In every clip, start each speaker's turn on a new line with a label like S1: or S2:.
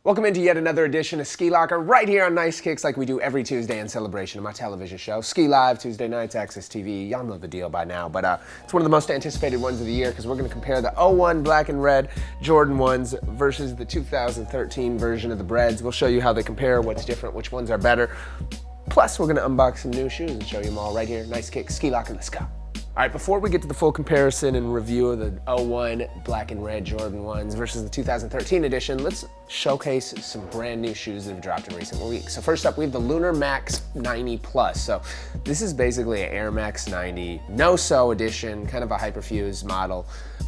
S1: Welcome into yet another edition of Ski Locker right here on Nice Kicks like we do every Tuesday in celebration of my television show, Ski Live, Tuesday nights, Access TV. Y'all know the deal by now, but it's one of the most anticipated ones of the year because we're going to compare the 01 black and red Jordan 1s versus the 2013 version of the Breads. We'll show you how they compare, what's different, which ones are better. Plus, we're going to unbox some new shoes and show you them all right here. Nice Kicks, Ski Locker, let's go. All right, before we get to the full comparison and review of the 01 black and red Jordan 1s versus the 2013 edition, let's showcase some brand new shoes that have dropped in recent weeks. So first up, we have the Lunar Max 90 Plus. So this is basically an Air Max 90 no-sew edition, kind of a hyperfused model,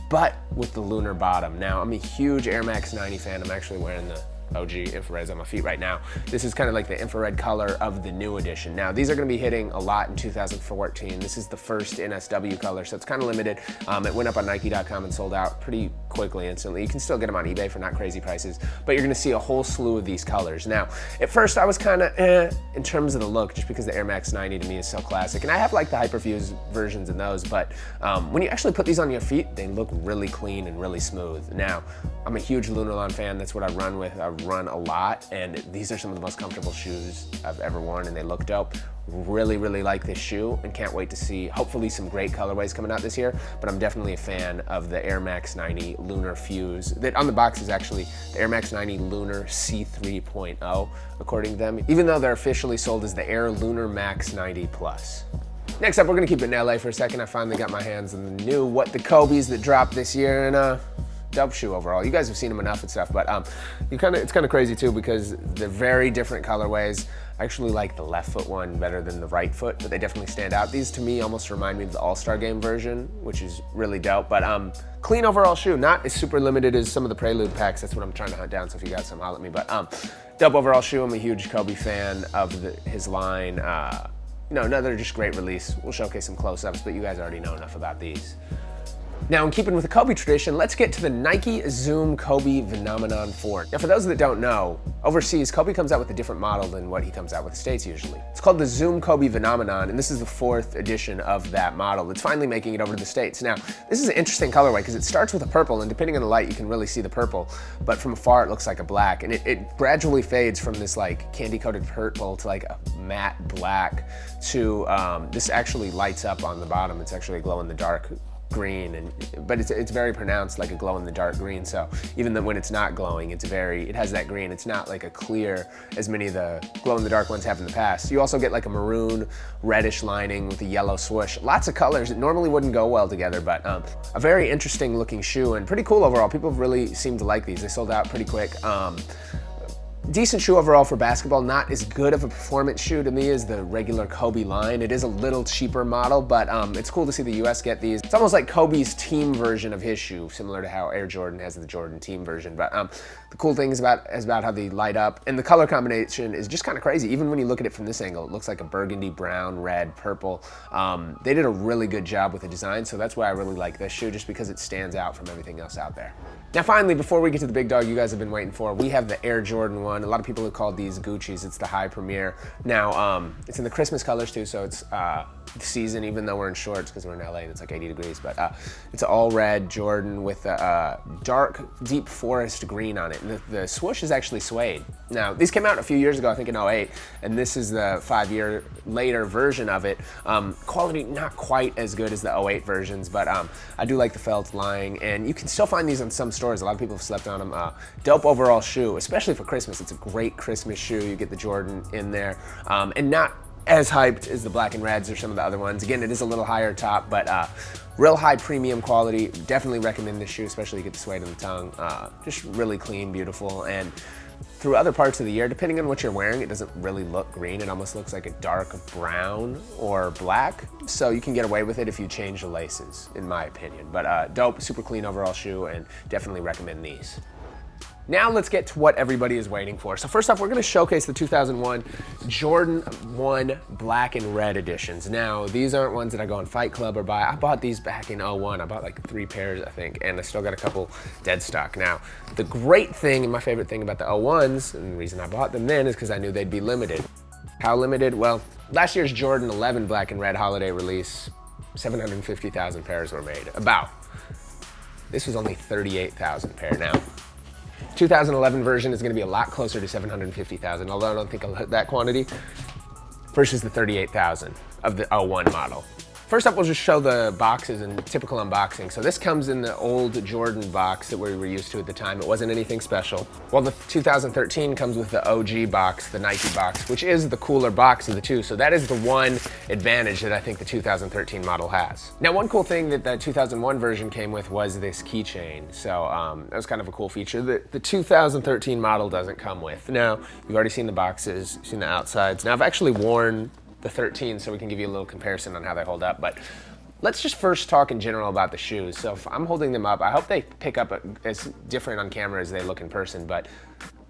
S1: but with the lunar bottom. Now, I'm a huge Air Max 90 fan. I'm actually wearing the OG infrareds on my feet right now. This is kind of like the infrared color of the new edition. Now, these are gonna be hitting a lot in 2014. This is the first NSW color, so it's kind of limited. It went up on Nike.com and sold out pretty quickly, instantly. You can still get them on eBay for not crazy prices, but you're gonna see a whole slew of these colors. Now, at first I was kind of in terms of the look, just because the Air Max 90 to me is so classic. And I have like the hyperfused versions in those, but when you actually put these on your feet, they look really clean and really smooth. Now, I'm a huge Lunarlon fan. That's what I run with. I run a lot, and these are some of the most comfortable shoes I've ever worn, and they look dope. Really, really like this shoe and can't wait to see hopefully some great colorways coming out this year, but I'm definitely a fan of the Air Max 90 Lunar Fuse. That on the box is actually the Air Max 90 Lunar C3.0, according to them, even though they're officially sold as the Air Lunar Max 90 Plus. Next up, we're gonna keep it in LA for a second. I finally got my hands on the new What the Kobe's that dropped this year, and dope shoe overall. You guys have seen them enough and stuff, but it's kind of crazy too because they're very different colorways. I actually like the left foot one better than the right foot, but they definitely stand out. These to me almost remind me of the All-Star Game version, which is really dope, but clean overall shoe. Not as super limited as some of the Prelude packs. That's what I'm trying to hunt down, so if you got some, holler at me, but dope overall shoe. I'm a huge Kobe fan of his line. You know, another just great release. We'll showcase some close-ups, but you guys already know enough about these. Now, in keeping with the Kobe tradition, let's get to the Nike Zoom Kobe Venomenon 4. Now, for those that don't know, overseas, Kobe comes out with a different model than what he comes out with the States usually. It's called the Zoom Kobe Venomenon, and this is the 4th edition of that model. It's finally making it over to the States. Now, this is an interesting colorway because it starts with a purple, and depending on the light, you can really see the purple, but from afar, it looks like a black, and it gradually fades from this like candy-coated purple to like a matte black to this actually lights up on the bottom. It's actually a glow-in-the-dark green, but it's very pronounced, like a glow in the dark green. So even when it's not glowing, it has that green. It's not like a clear as many of the glow in the dark ones have in the past. You also get like a maroon reddish lining with a yellow swoosh. Lots of colors that normally wouldn't go well together, but a very interesting looking shoe and pretty cool overall. People really seem to like these. They sold out pretty quick. Decent shoe overall for basketball. Not as good of a performance shoe to me as the regular Kobe line. It is a little cheaper model, but it's cool to see the US get these. It's almost like Kobe's team version of his shoe, similar to how Air Jordan has the Jordan team version. But the cool thing is about how they light up, and the color combination is just kind of crazy. Even when you look at it from this angle, it looks like a burgundy, brown, red, purple. They did a really good job with the design, so that's why I really like this shoe, just because it stands out from everything else out there. Now finally, before we get to the big dog you guys have been waiting for, we have the Air Jordan 1. A lot of people have called these Gucci's. It's the high premier. Now, it's in the Christmas colors too, so it's season, even though we're in shorts because we're in LA and it's like 80 degrees, but it's all red Jordan with a dark, deep forest green on it. And the swoosh is actually suede. Now, these came out a few years ago, I think in 08, and this is the 5-year later version of it. Quality not quite as good as the 08 versions, but I do like the felt lining, and you can still find these in some stores. A lot of people have slept on them. Dope overall shoe, especially for Christmas. It's a great Christmas shoe. You get the Jordan in there, and not as hyped as the black and reds or some of the other ones. Again, it is a little higher top, but real high premium quality. Definitely recommend this shoe, especially you get the suede on the tongue. Just really clean, beautiful, and through other parts of the year, depending on what you're wearing, it doesn't really look green. It almost looks like a dark brown or black. So you can get away with it if you change the laces, in my opinion. But dope, super clean overall shoe, and definitely recommend these. Now let's get to what everybody is waiting for. So first off, we're gonna showcase the 2001 Jordan 1 black and red editions. Now, these aren't ones that I go on Fight Club or buy. I bought these back in 01. I bought like 3 pairs, I think, and I still got a couple dead stock. Now, the great thing and my favorite thing about the 01s, and the reason I bought them then is because I knew they'd be limited. How limited? Well, last year's Jordan 11 black and red holiday release, 750,000 pairs were made, about. This was only 38,000 pair now. 2011 version is going to be a lot closer to 750,000, although I don't think I'll hit that quantity, versus the 38,000 of the 01 model. First up, we'll just show the boxes and typical unboxing. So this comes in the old Jordan box that we were used to at the time. It wasn't anything special. While the 2013 comes with the OG box, the Nike box, which is the cooler box of the two. So that is the one advantage that I think the 2013 model has. Now, one cool thing that the 2001 version came with was this keychain. So that was kind of a cool feature that the 2013 model doesn't come with. Now, you've already seen the boxes, you've seen the outsides. Now, I've actually worn the 13, so we can give you a little comparison on how they hold up. But let's just first talk in general about the shoes. So if I'm holding them up, I hope they pick up as different on camera as they look in person, but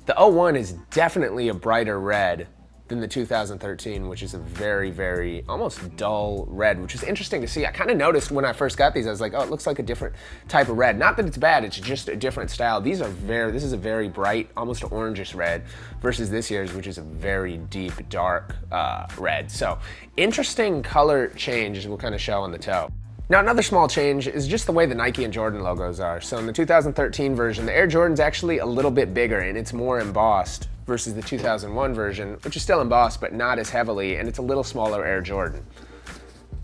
S1: the 01 is definitely a brighter red than the 2013, which is a very, very almost dull red, which is interesting to see. I kind of noticed when I first got these, I was like, oh, it looks like a different type of red. Not that it's bad, it's just a different style. This is a very bright, almost orangish red, versus this year's, which is a very deep, dark red. So interesting color change, as we'll kind of show on the toe. Now, another small change is just the way the Nike and Jordan logos are. So in the 2013 version, the Air Jordan's actually a little bit bigger and it's more embossed versus the 2001 version, which is still embossed, but not as heavily, and it's a little smaller Air Jordan.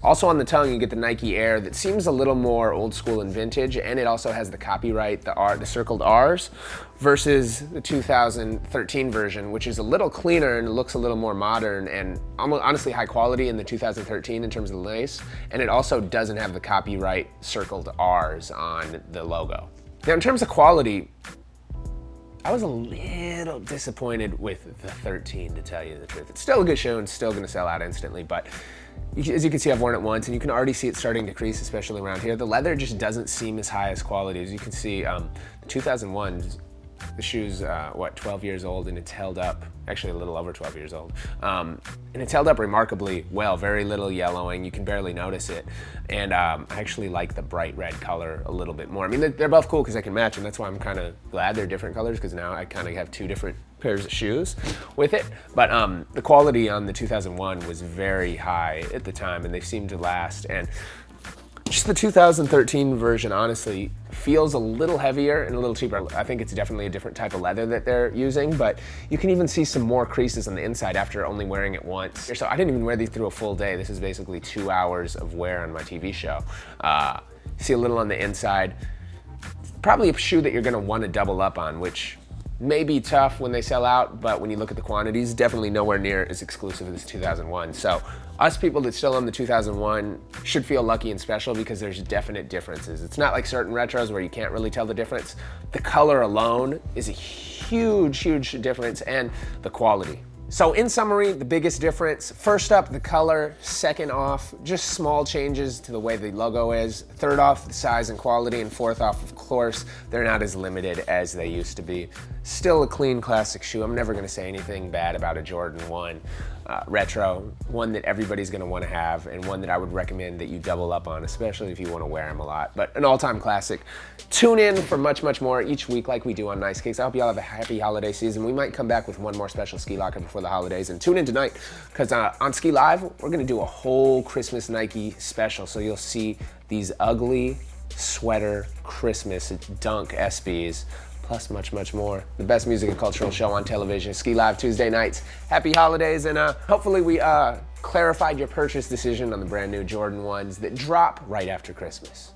S1: Also on the tongue, you get the Nike Air that seems a little more old school and vintage, and it also has the copyright, the circled R's, versus the 2013 version, which is a little cleaner and looks a little more modern and almost honestly high quality in the 2013 in terms of the lace, and it also doesn't have the copyright circled R's on the logo. Now, in terms of quality, I was a little disappointed with the 13, to tell you the truth. It's still a good shoe and still gonna sell out instantly, but as you can see, I've worn it once and you can already see it starting to crease, especially around here. The leather just doesn't seem as high as quality. As you can see, the 2001, the shoe's, 12 years old, and it's held up, actually a little over 12 years old. And it's held up remarkably well, very little yellowing, you can barely notice it. And I actually like the bright red color a little bit more. I mean, they're both cool because I can match them. That's why I'm kind of glad they're different colors, because now I kind of have two different pairs of shoes with it. But the quality on the 2001 was very high at the time, and they seemed to last. And just the 2013 version, honestly, feels a little heavier and a little cheaper. I think it's definitely a different type of leather that they're using, but you can even see some more creases on the inside after only wearing it once. So I didn't even wear these through a full day. This is basically 2 hours of wear on my TV show. See a little on the inside. Probably a shoe that you're gonna wanna double up on, which may be tough when they sell out, but when you look at the quantities, definitely nowhere near as exclusive as 2001. So us people that still own the 2001 should feel lucky and special because there's definite differences. It's not like certain retros where you can't really tell the difference. The color alone is a huge, huge difference, and the quality. So in summary, the biggest difference, first up, the color, second off, just small changes to the way the logo is, third off, the size and quality, and fourth off, of course, they're not as limited as they used to be. Still a clean classic shoe. I'm never gonna say anything bad about a Jordan 1 retro, one that everybody's gonna wanna have, and one that I would recommend that you double up on, especially if you wanna wear them a lot, but an all-time classic. Tune in for much, much more each week like we do on Nice Kicks. I hope y'all have a happy holiday season. We might come back with one more special Skee Locker before the holidays, and tune in tonight, because on Skee Live, we're gonna do a whole Christmas Nike special, so you'll see these ugly sweater Christmas Dunk SBs, plus much, much more. The best music and cultural show on television, Skee Live Tuesday nights. Happy holidays, and hopefully we clarified your purchase decision on the brand new Jordan 1s that drop right after Christmas.